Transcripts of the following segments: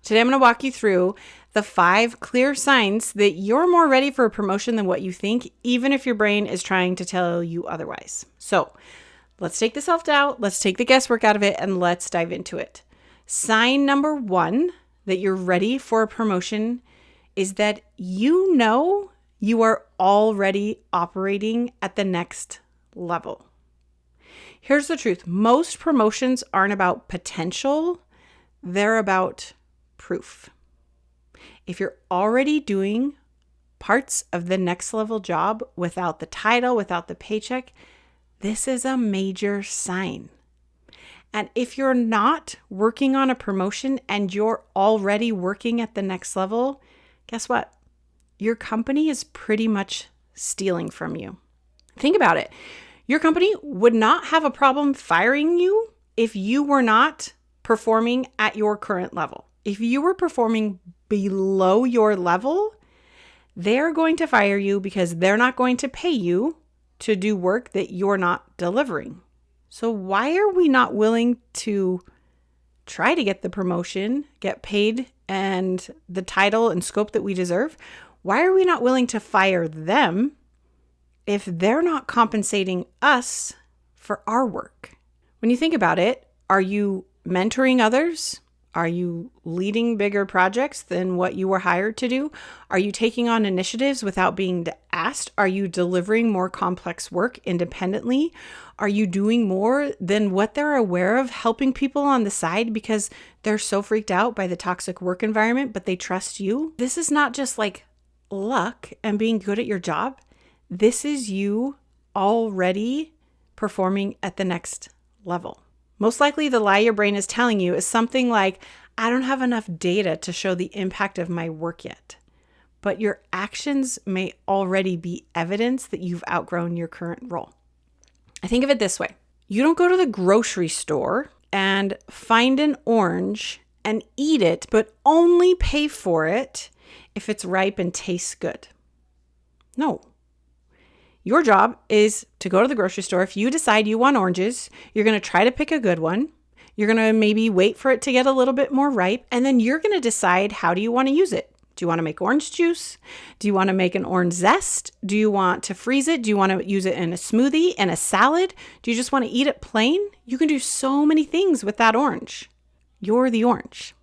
Today, I'm going to walk you through the 5 clear signs that you're more ready for a promotion than what you think, even if your brain is trying to tell you otherwise. So let's take the self-doubt, let's take the guesswork out of it, and let's dive into it. Sign number 1 that you're ready for a promotion is that you know you are already operating at the next level. Here's the truth. Most promotions aren't about potential, they're about proof. If you're already doing parts of the next level job without the title, without the paycheck, this is a major sign. And if you're not working on a promotion and you're already working at the next level, guess what? Your company is pretty much stealing from you. Think about it. Your company would not have a problem firing you if you were not performing at your current level. If you were performing below your level, they're going to fire you because they're not going to pay you to do work that you're not delivering. So why are we not willing to try to get the promotion, get paid, and the title and scope that we deserve? Why are we not willing to fire them if they're not compensating us for our work? When you think about it, are you mentoring others? Are you leading bigger projects than what you were hired to do? Are you taking on initiatives without being asked? Are you delivering more complex work independently? Are you doing more than what they're aware of, helping people on the side because they're so freaked out by the toxic work environment, but they trust you? This is not just like luck and being good at your job. This is you already performing at the next level. Most likely the lie your brain is telling you is something like, I don't have enough data to show the impact of my work yet. But your actions may already be evidence that you've outgrown your current role. I think of it this way. You don't go to the grocery store and find an orange and eat it, but only pay for it if it's ripe and tastes good. No. Your job is to go to the grocery store. If you decide you want oranges, you're going to try to pick a good one. You're going to maybe wait for it to get a little bit more ripe, and then you're going to decide, how do you want to use it? Do you want to make orange juice? Do you want to make an orange zest? Do you want to freeze it? Do you want to use it in a smoothie, in a salad? Do you just want to eat it plain? You can do so many things with that orange. You're the orange.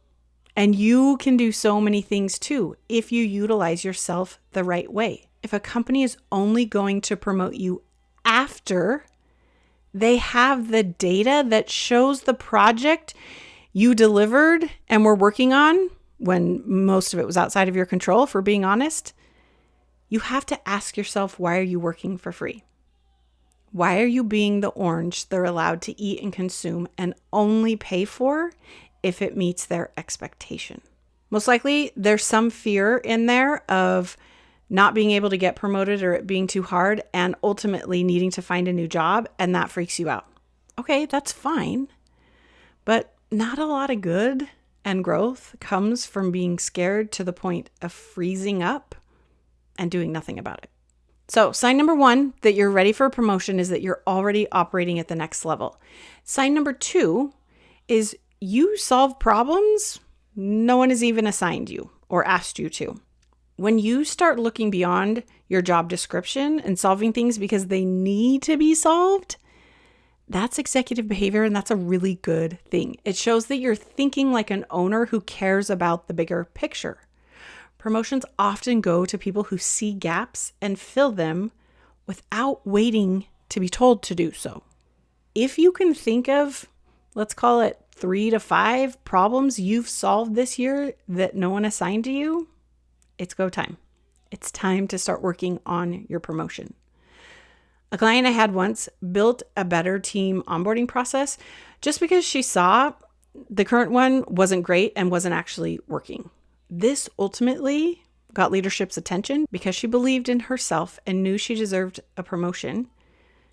And you can do so many things too if you utilize yourself the right way. If a company is only going to promote you after they have the data that shows the project you delivered and were working on, when most of it was outside of your control, for being honest, you have to ask yourself, why are you working for free? Why are you being the orange they're allowed to eat and consume and only pay for if it meets their expectation? Most likely there's some fear in there of not being able to get promoted or it being too hard and ultimately needing to find a new job, and that freaks you out. Okay, that's fine. But not a lot of good and growth comes from being scared to the point of freezing up and doing nothing about it. So sign number 1 that you're ready for a promotion is that you're already operating at the next level. Sign number 2 is you solve problems no one has even assigned you or asked you to. When you start looking beyond your job description and solving things because they need to be solved, that's executive behavior, and that's a really good thing. It shows that you're thinking like an owner who cares about the bigger picture. Promotions often go to people who see gaps and fill them without waiting to be told to do so. If you can think of, let's call it 3 to 5 problems you've solved this year that no one assigned to you, it's go time. It's time to start working on your promotion. A client I had once built a better team onboarding process just because she saw the current one wasn't great and wasn't actually working. This ultimately got leadership's attention because she believed in herself and knew she deserved a promotion.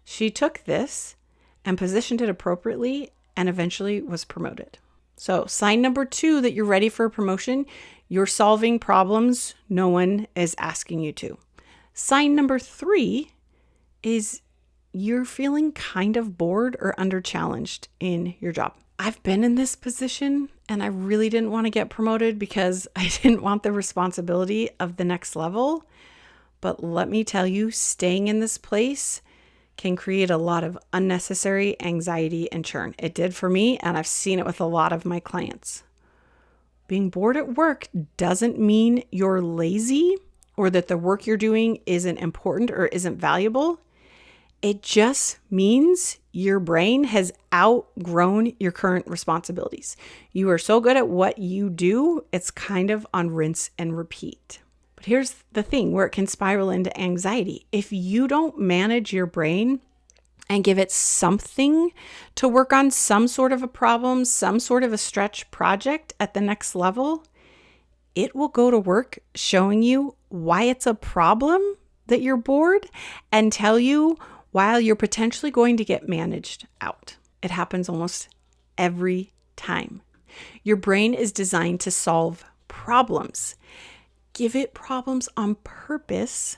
She took this and positioned it appropriately and eventually was promoted. So sign number 2 that you're ready for a promotion, you're solving problems no one is asking you to. Sign number 3 is you're feeling kind of bored or underchallenged in your job. I've been in this position and I really didn't want to get promoted because I didn't want the responsibility of the next level. But let me tell you, staying in this place can create a lot of unnecessary anxiety and churn. It did for me, and I've seen it with a lot of my clients. Being bored at work doesn't mean you're lazy or that the work you're doing isn't important or isn't valuable. It just means your brain has outgrown your current responsibilities. You are so good at what you do, it's kind of on rinse and repeat. But here's the thing where it can spiral into anxiety. If you don't manage your brain and give it something to work on, some sort of a problem, some sort of a stretch project at the next level, it will go to work showing you why it's a problem that you're bored and tell you why you're potentially going to get managed out. It happens almost every time. Your brain is designed to solve problems. Give it problems on purpose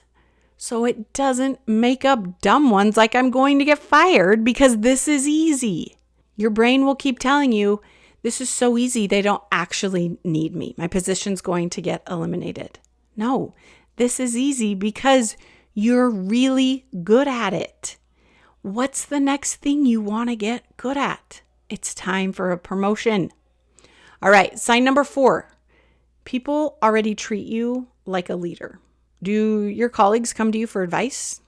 so it doesn't make up dumb ones like I'm going to get fired because this is easy. Your brain will keep telling you, this is so easy, they don't actually need me. My position's going to get eliminated. No, this is easy because you're really good at it. What's the next thing you want to get good at? It's time for a promotion. All right, sign number 4. People already treat you like a leader. Do your colleagues come to you for advice?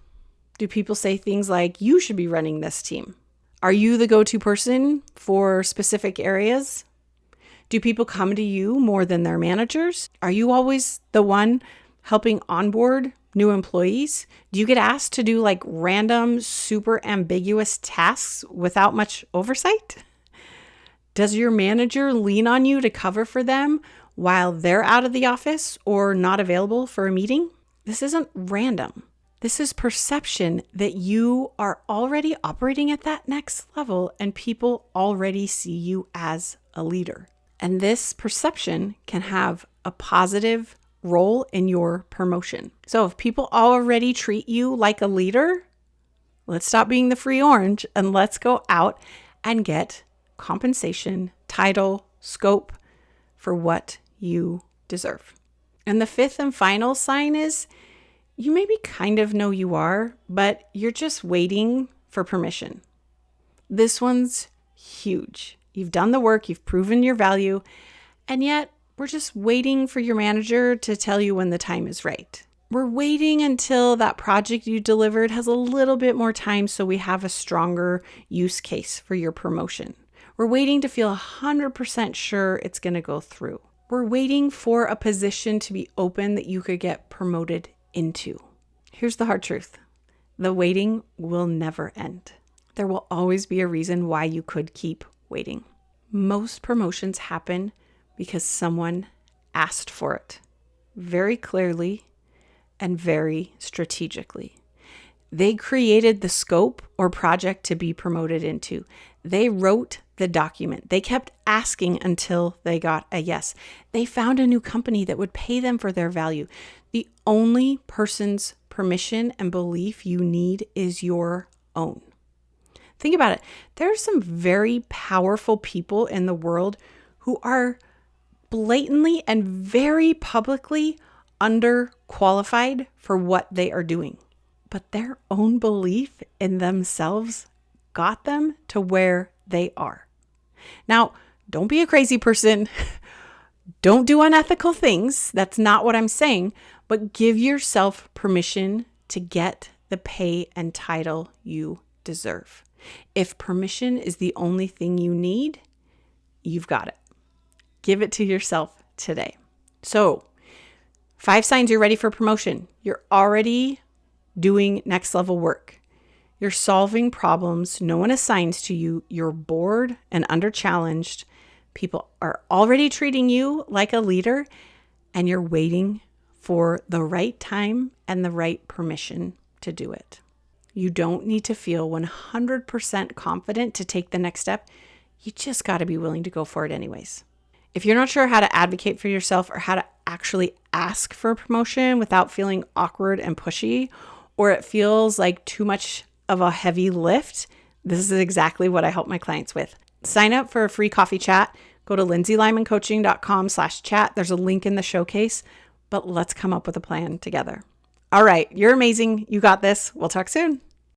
Do people say things like, you should be running this team? Are you the go-to person for specific areas? Do people come to you more than their managers? Are you always the one helping onboard new employees? Do you get asked to do like random, super ambiguous tasks without much oversight? Does your manager lean on you to cover for them while they're out of the office or not available for a meeting? This isn't random. This is perception that you are already operating at that next level and people already see you as a leader. And this perception can have a positive role in your promotion. So if people already treat you like a leader, let's stop being the free orange and let's go out and get compensation, title, scope for what you deserve. And the 5th and final sign is you maybe kind of know you are, but you're just waiting for permission. This one's huge. You've done the work, you've proven your value, and yet we're just waiting for your manager to tell you when the time is right. We're waiting until that project you delivered has a little bit more time so we have a stronger use case for your promotion. We're waiting to feel 100% sure it's going to go through. We're waiting for a position to be open that you could get promoted into. Here's the hard truth. The waiting will never end. There will always be a reason why you could keep waiting. Most promotions happen because someone asked for it very clearly and very strategically. They created the scope or project to be promoted into. They wrote the document. They kept asking until they got a yes. They found a new company that would pay them for their value. The only person's permission and belief you need is your own. Think about it. There are some very powerful people in the world who are blatantly and very publicly underqualified for what they are doing. But their own belief in themselves got them to where they are. Now, don't be a crazy person. Don't do unethical things. That's not what I'm saying. But give yourself permission to get the pay and title you deserve. If permission is the only thing you need, you've got it. Give it to yourself today. So, 5 signs you're ready for promotion. You're already doing next level work. You're solving problems no one assigns to you. You're bored and underchallenged. People are already treating you like a leader, and you're waiting for the right time and the right permission to do it. You don't need to feel 100% confident to take the next step. You just got to be willing to go for it anyways. If you're not sure how to advocate for yourself or how to actually ask for a promotion without feeling awkward and pushy, or it feels like too much of a heavy lift, this is exactly what I help my clients with. Sign up for a free coffee chat. Go to lindsaylymancoaching.com/chat. There's a link in the showcase, but let's come up with a plan together. All right. You're amazing. You got this. We'll talk soon.